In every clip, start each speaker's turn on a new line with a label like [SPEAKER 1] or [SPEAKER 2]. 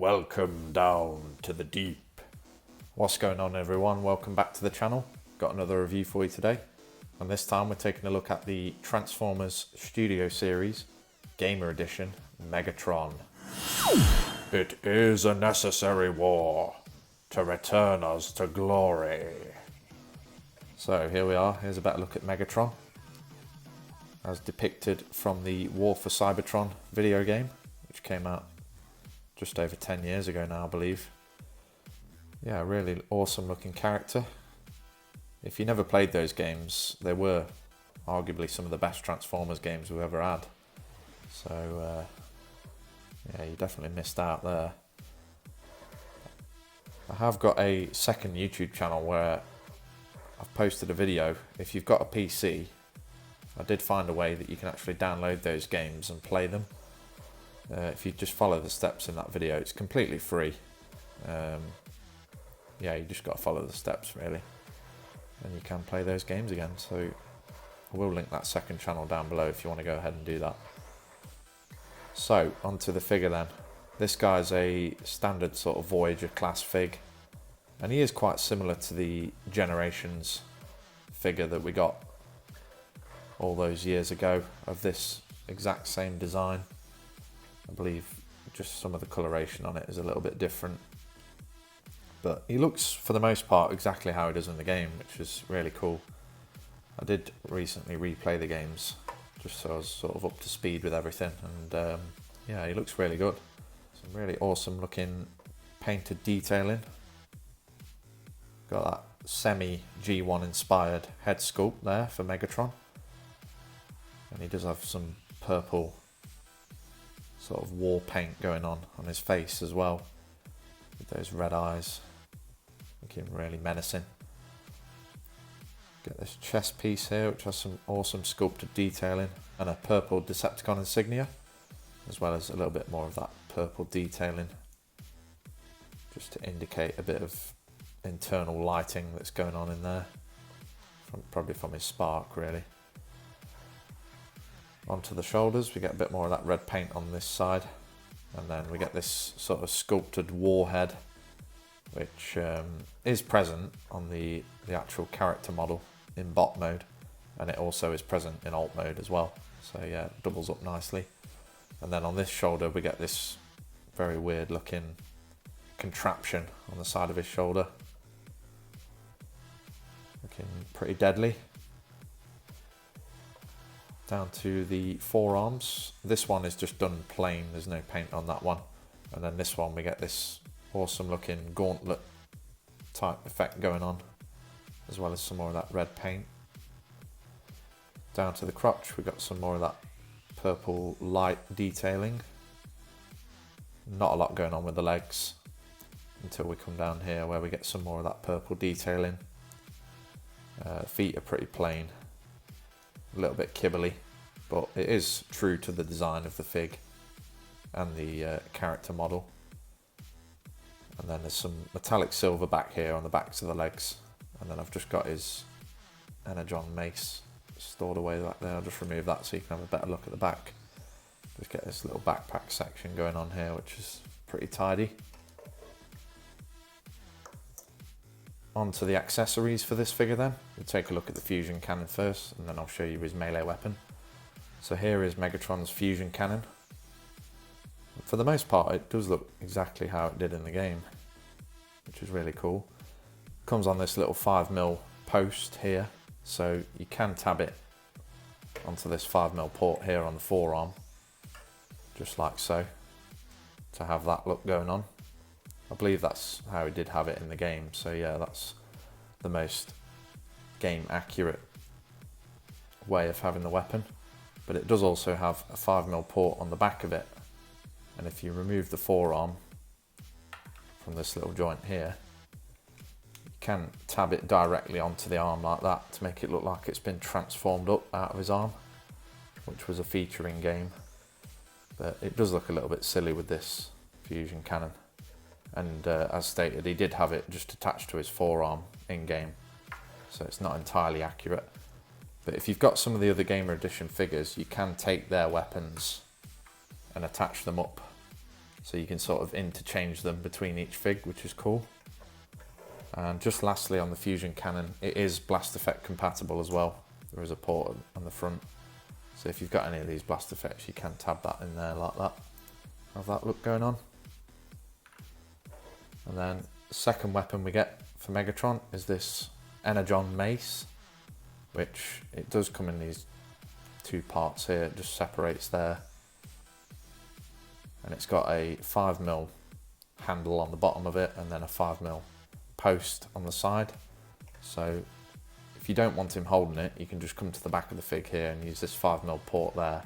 [SPEAKER 1] Welcome down to the deep. What's going on, everyone? Welcome back to the channel. Got another review for you today. And this time we're taking a look at the Transformers Studio Series Gamer Edition Megatron. It is a necessary war to return us to glory. So here we are. Here's a better look at Megatron, as depicted from the War for Cybertron video game, which came out just over 10 years ago now, I believe. Yeah, really awesome looking character. If you never played those games, they were arguably some of the best Transformers games we've ever had. So yeah, you definitely missed out there. I have got a second YouTube channel where I've posted a video. If you've got a PC, I did find a way that you can actually download those games and play them. If you just follow the steps in that video, it's completely free. Yeah, you just got to follow the steps really, and you can play those games again. So I will link that second channel down below if you want to go ahead and do that. So onto the figure then. This guy's a standard sort of Voyager class fig, and he is quite similar to the Generations figure that we got all those years ago of this exact same design. I believe just some of the coloration on it is a little bit different, but he looks for the most part exactly how he does in the game, which is really cool. I did recently replay the games just so I was sort of up to speed with everything, and yeah, he looks really good. Some really awesome looking painted detailing. Got that semi G1 inspired head sculpt there for Megatron, and he does have some purple sort of war paint going on his face as well, with those red eyes, looking really menacing. Get this chest piece here, which has some awesome sculpted detailing and a purple Decepticon insignia, as well as a little bit more of that purple detailing, just to indicate a bit of internal lighting that's going on in there, probably from his spark really. Onto the shoulders, we get a bit more of that red paint on this side, and then we get this sort of sculpted warhead, which is present on the actual character model in bot mode, and it also is present in alt mode as well. So yeah, it doubles up nicely. And then on this shoulder we get this very weird looking contraption on the side of his shoulder, looking pretty deadly. Down to the forearms. This one is just done plain, there's no paint on that one. And then this one we get this awesome looking gauntlet type effect going on, as well as some more of that red paint. Down to the crotch we got some more of that purple light detailing. Not a lot going on with the legs until we come down here where we get some more of that purple detailing. Feet are pretty plain, a little bit kibbly, but it is true to the design of the fig and the character model. And then there's some metallic silver back here on the backs of the legs, and then I've just got his Energon mace stored away back there. I'll just remove that so you can have a better look at the back. Just get this little backpack section going on here, which is pretty tidy. On to the accessories for this figure then. We'll take a look at the fusion cannon first, and then I'll show you his melee weapon. So here is Megatron's fusion cannon. For the most part it does look exactly how it did in the game, which is really cool. Comes on this little 5mm post here, so you can tab it onto this 5mm port here on the forearm, just like so, to have that look going on. I believe that's how he did have it in the game, so yeah, that's the most game accurate way of having the weapon. But it does also have a 5mm port on the back of it, and if you remove the forearm from this little joint here, you can tab it directly onto the arm like that to make it look like it's been transformed up out of his arm, which was a feature in game. But it does look a little bit silly with this fusion cannon. And as stated, he did have it just attached to his forearm in game, so it's not entirely accurate. But if you've got some of the other Gamer Edition figures, you can take their weapons and attach them up So you can sort of interchange them between each fig, which is cool. And just lastly on the fusion cannon, it is blast effect compatible as well. There is a port on the front. So if you've got any of these blast effects, you can tab that in there like that. Have that look going on. And then the second weapon we get for Megatron is this Energon mace, which it does come in these two parts here. It just separates there. And it's got a 5mm handle on the bottom of it and then a 5mm post on the side. So if you don't want him holding it, you can just come to the back of the fig here and use this 5mm port there.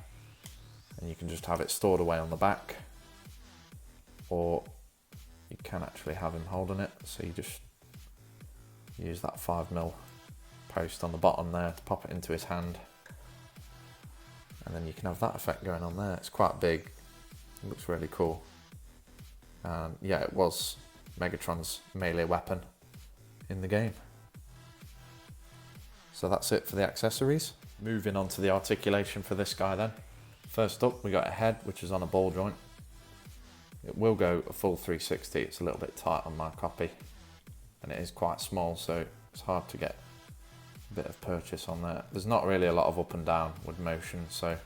[SPEAKER 1] And you can just have it stored away on the back. Or you can actually have him holding it. So you just use that 5mm post on the bottom there to pop it into his hand. And then you can have that effect going on there. It's quite big. It looks really cool. And yeah, it was Megatron's melee weapon in the game. So that's it for the accessories. Moving on to the articulation for this guy then. First up, we got a head, which is on a ball joint. It will go a full 360. It's a little bit tight on my copy. And it is quite small, so it's hard to get a bit of purchase on there. There's not really a lot of up and down with motion, so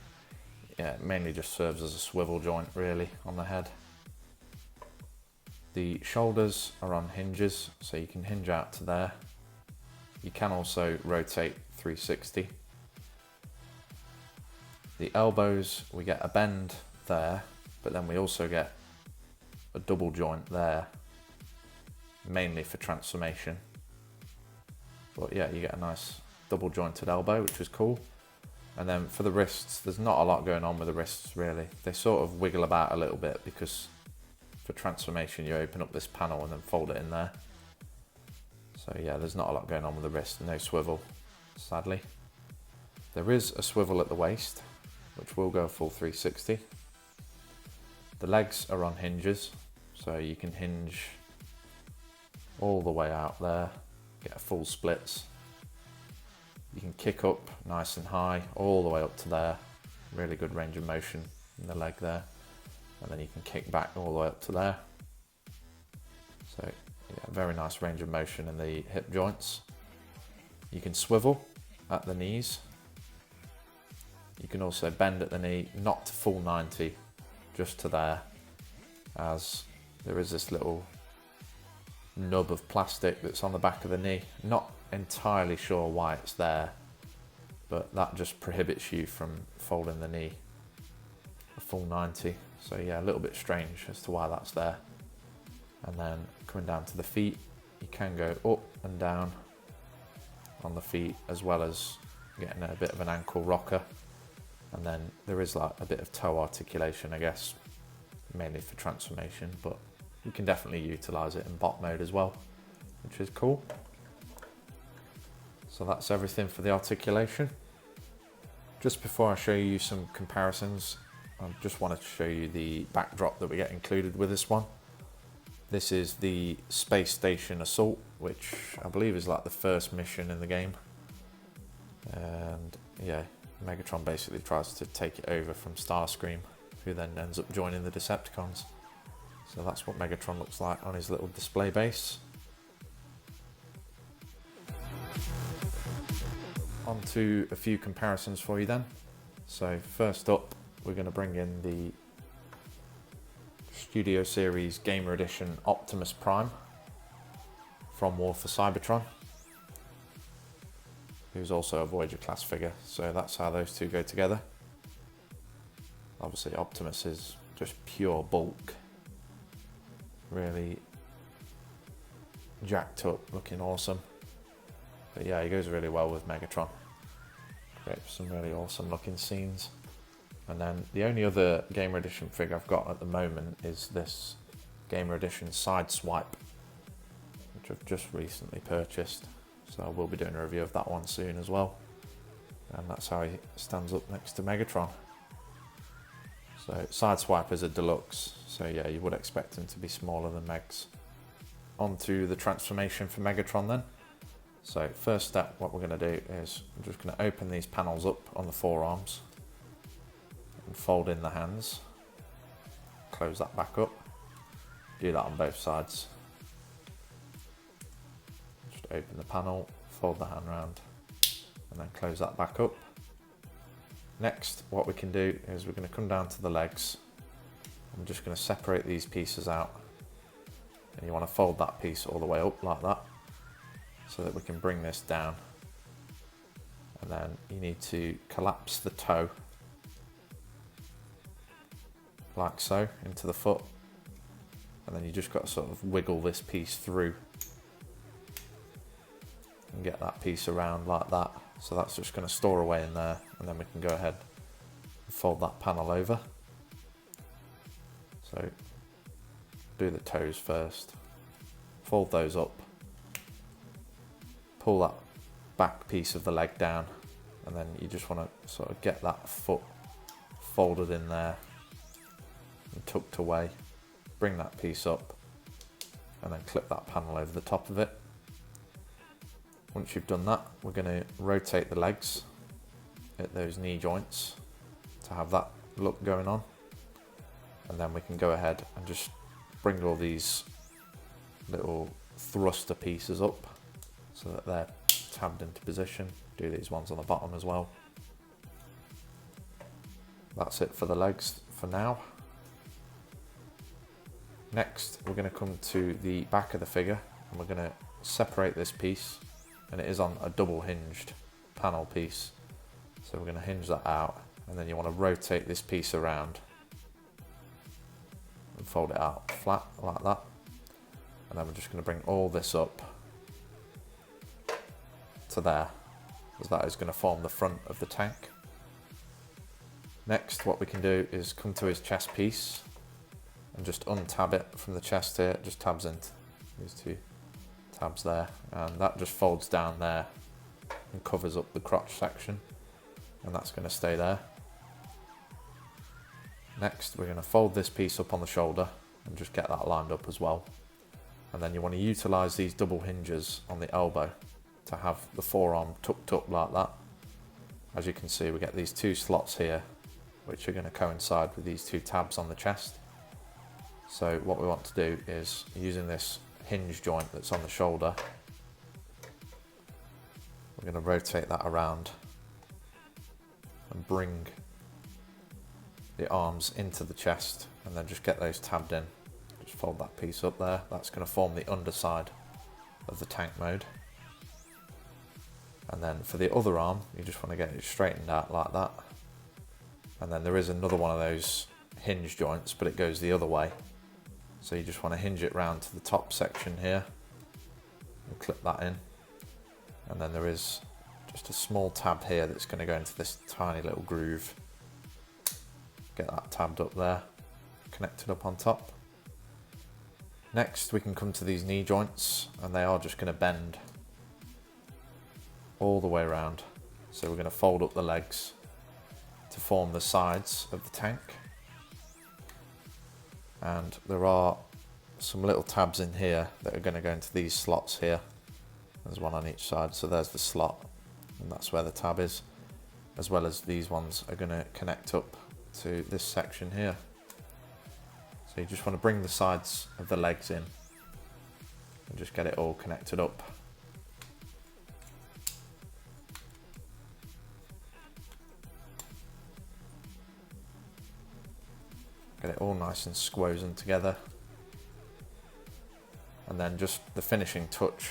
[SPEAKER 1] yeah, it mainly just serves as a swivel joint really on the head. The shoulders are on hinges, so you can hinge out to there. You can also rotate 360. The elbows, we get a bend there, but then we also get a double joint there, mainly for transformation. But yeah, you get a nice double jointed elbow, which is cool. And then for the wrists, there's not a lot going on with the wrists really. They sort of wiggle about a little bit because for transformation you open up this panel and then fold it in there. So yeah, there's not a lot going on with the wrist, no swivel, sadly. There is a swivel at the waist, which will go full 360. The legs are on hinges, so you can hinge all the way out there, get a full splits. You can kick up nice and high, all the way up to there. Really good range of motion in the leg there. And then you can kick back all the way up to there. So yeah, very nice range of motion in the hip joints. You can swivel at the knees. You can also bend at the knee, not to full 90, just to there, as there is this little nub of plastic that's on the back of the knee. Not entirely sure why it's there, but that just prohibits you from folding the knee a full 90. So yeah, a little bit strange as to why that's there. And then coming down to the feet, you can go up and down on the feet, as well as getting a bit of an ankle rocker. And then there is like a bit of toe articulation, I guess, mainly for transformation, but you can definitely utilize it in bot mode as well, which is cool. So that's everything for the articulation. Just before I show you some comparisons, I just wanted to show you the backdrop that we get included with this one. This is the Space Station Assault, which I believe is like the first mission in the game. And yeah, Megatron basically tries to take it over from Starscream, who then ends up joining the Decepticons. So that's what Megatron looks like on his little display base. On to a few comparisons for you then. So first up, we're going to bring in the Studio Series Gamer Edition Optimus Prime from War for Cybertron, who's also a Voyager class figure, so that's how those two go together. Obviously Optimus is just pure bulk, really jacked up, looking awesome. But yeah, he goes really well with Megatron. Great for some really awesome looking scenes. And then the only other Gamer Edition figure I've got at the moment is this Gamer Edition Sideswipe, which I've just recently purchased. So I will be doing a review of that one soon as well. And that's how he stands up next to Megatron. So Sideswipe is a deluxe, so yeah, you would expect him to be smaller than Megs. On to the transformation for Megatron then. So first step, what we're going to do is I'm just going to open these panels up on the forearms and fold in the hands. Close that back up. do that on both sides. Just open the panel, fold the hand round, and then close that back up. Next, what we can do is we're going to come down to the legs. I'm just going to separate these pieces out, and you want to fold that piece all the way up like that, so that we can bring this down. And then you need to collapse the toe like so into the foot, and then you just got to sort of wiggle this piece through and get that piece around like that. So that's just going to store away in there, and then we can go ahead and fold that panel over. So do the toes first, fold those up, pull that back piece of the leg down, and then you just want to sort of get that foot folded in there and tucked away. Bring that piece up and then clip that panel over the top of it. Once you've done that, we're going to rotate the legs at those knee joints to have that look going on, and then we can go ahead and just bring all these little thruster pieces up so that they're tabbed into position. Do these ones on the bottom as well. That's it for the legs for now. Next, we're going to come to the back of the figure, and we're going to separate this piece, and it is on a double hinged panel piece. So we're going to hinge that out, and then you want to rotate this piece around and fold it out flat like that. And then we're just going to bring all this up to there, because that is going to form the front of the tank. Next, what we can do is come to his chest piece and just untab it from the chest here. It just tabs into these two tabs there, and that just folds down there and covers up the crotch section, and that's going to stay there. Next, we're going to fold this piece up on the shoulder and just get that lined up as well. And then you want to utilise these double hinges on the elbow to have the forearm tucked up like that. As you can see, we get these two slots here which are going to coincide with these two tabs on the chest. So what we want to do is, using this hinge joint that's on the shoulder, we're going to rotate that around and bring the arms into the chest, and then just get those tabbed in. Just fold that piece up there. That's going to form the underside of the tank mode. And then for the other arm, you just want to get it straightened out like that. And then there is another one of those hinge joints, but it goes the other way. So you just want to hinge it round to the top section here and clip that in. And then there is just a small tab here that's going to go into this tiny little groove. Get that tabbed up there, connected up on top. Next, we can come to these knee joints, and they are just going to bend all the way around. So we're going to fold up the legs to form the sides of the tank. And there are some little tabs in here that are going to go into these slots here. There's one on each side, so there's the slot, and that's where the tab is, as well as these ones are going to connect up to this section here. So you just want to bring the sides of the legs in and just get it all connected up. Get it all nice and squozen together. And then just the finishing touch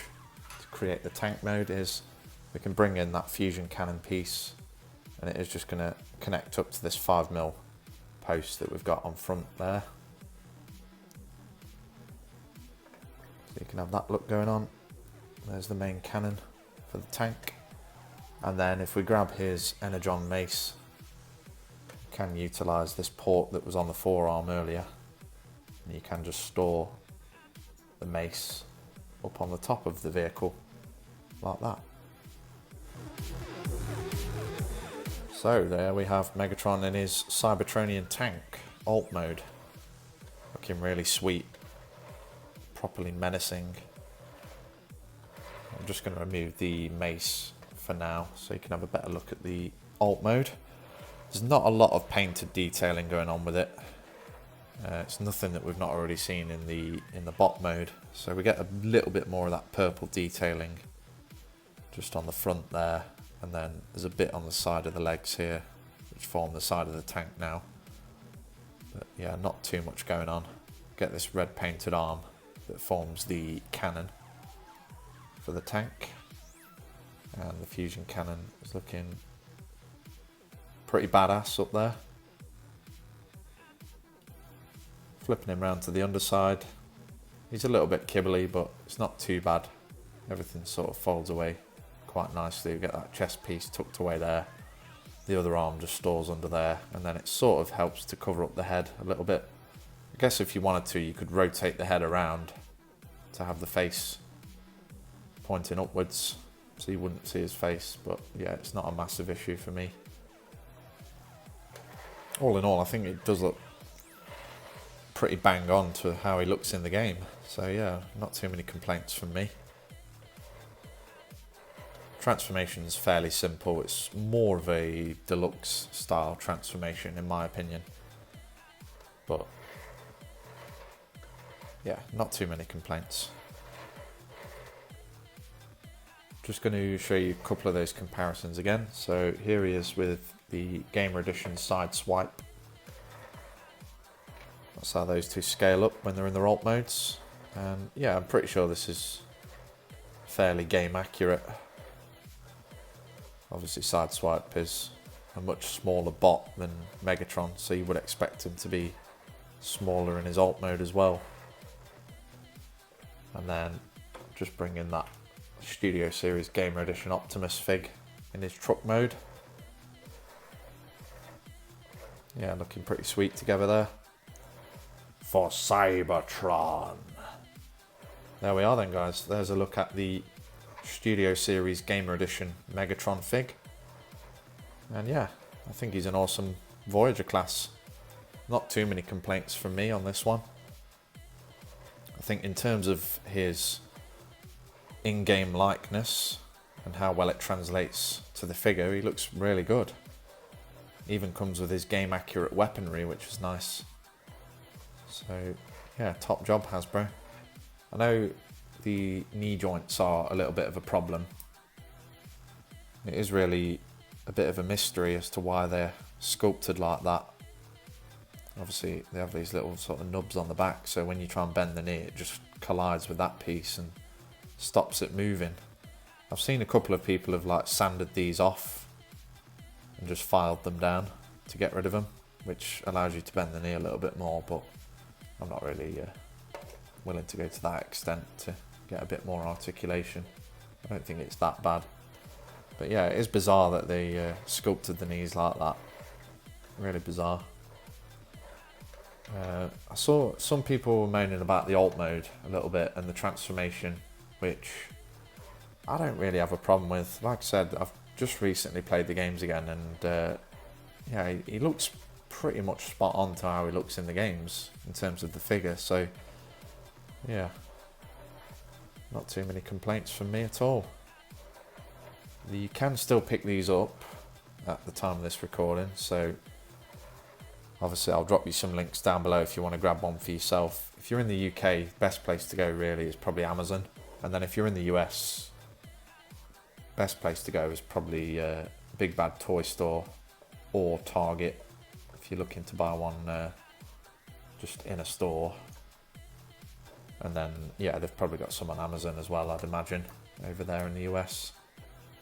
[SPEAKER 1] to create the tank mode is we can bring in that fusion cannon piece, and it is just going to connect up to this 5mm post that we've got on front there. So you can have that look going on. There's the main cannon for the tank. And then if we grab his Energon mace, can utilise this port that was on the forearm earlier, and you can just store the mace up on the top of the vehicle like that. So there we have Megatron in his Cybertronian tank alt mode, looking really sweet, properly menacing. I'm just going to remove the mace for now so you can have a better look at the alt mode. There's not a lot of painted detailing going on with it. It's nothing that we've not already seen in the bot mode. So we get a little bit more of that purple detailing just on the front there, and then there's a bit on the side of the legs here, which form the side of the tank now. But yeah, not too much going on. Get this red painted arm that forms the cannon for the tank, and the fusion cannon is looking pretty badass up there. Flipping him around to the underside. He's a little bit kibbly, but it's not too bad. Everything sort of folds away quite nicely. We get that chest piece tucked away there. The other arm just stores under there, and then it sort of helps to cover up the head a little bit. I guess if you wanted to, you could rotate the head around to have the face pointing upwards, so you wouldn't see his face, but yeah, it's not a massive issue for me. All in all, I think it does look pretty bang on to how he looks in the game. So yeah, not too many complaints from me. Transformation is fairly simple. It's more of a deluxe style transformation in my opinion. But yeah, not too many complaints. Just going to show you a couple of those comparisons again. So here he is with the Gamer Edition side swipe. That's how those two scale up when they're in their alt modes. And yeah, I'm pretty sure this is fairly game accurate. Obviously Sideswipe is a much smaller bot than Megatron, so you would expect him to be smaller in his alt mode as well. And then just bring in that Studio Series Gamer Edition Optimus fig in his truck mode. Yeah, looking pretty sweet together there. For Cybertron. There we are then, guys. There's a look at the Studio Series Gamer Edition Megatron fig. And yeah, I think he's an awesome Voyager class. Not too many complaints from me on this one. I think in terms of his in-game likeness and how well it translates to the figure, he looks really good. Even comes with his game accurate weaponry, which is nice. So yeah, top job Hasbro. I know the knee joints are a little bit of a problem. It is really a bit of a mystery as to why they're sculpted like that. Obviously they have these little sort of nubs on the back, so when you try and bend the knee it just collides with that piece and stops it moving. I've seen a couple of people have like sanded these off and just filed them down to get rid of them, which allows you to bend the knee a little bit more, but I'm not really willing to go to that extent to get a bit more articulation. I don't think it's that bad. But yeah, it is bizarre that they sculpted the knees like that. Really bizarre. I saw some people moaning about the alt mode a little bit and the transformation, which I don't really have a problem with. Like I said, I've just recently played the games again, and yeah, he looks pretty much spot on to how he looks in the games in terms of the figure. So yeah, not too many complaints from me at all. You can still pick these up at the time of this recording, so obviously I'll drop you some links down below if you want to grab one for yourself. If you're in the UK, best place to go really is probably Amazon, and then if you're in the US, best place to go is probably Big Bad Toy Store or Target if you're looking to buy one just in a store. And then yeah, they've probably got some on Amazon as well, I'd imagine, over there in the US.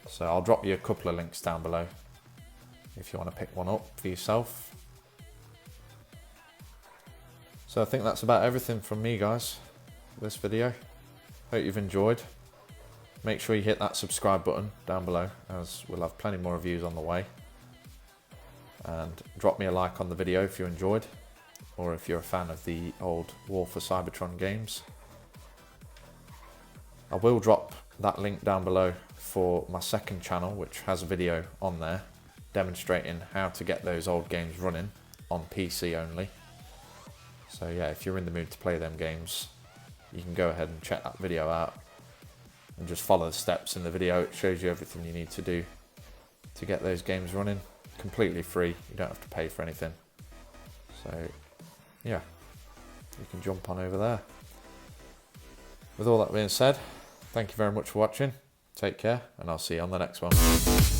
[SPEAKER 1] So I'll drop you a couple of links down below if you want to pick one up for yourself. So I think that's about everything from me, guys, for this video. Hope you've enjoyed. Make sure you hit that subscribe button down below, as we'll have plenty more reviews on the way. And drop me a like on the video if you enjoyed, or if you're a fan of the old War for Cybertron games. I will drop that link down below for my second channel, which has a video on there demonstrating how to get those old games running on PC only. So yeah, if you're in the mood to play them games, you can go ahead and check that video out and just follow the steps in the video. It shows you everything you need to do to get those games running completely free. You don't have to pay for anything. So yeah, you can jump on over there. With all that being said, thank you very much for watching. Take care, and I'll see you on the next one.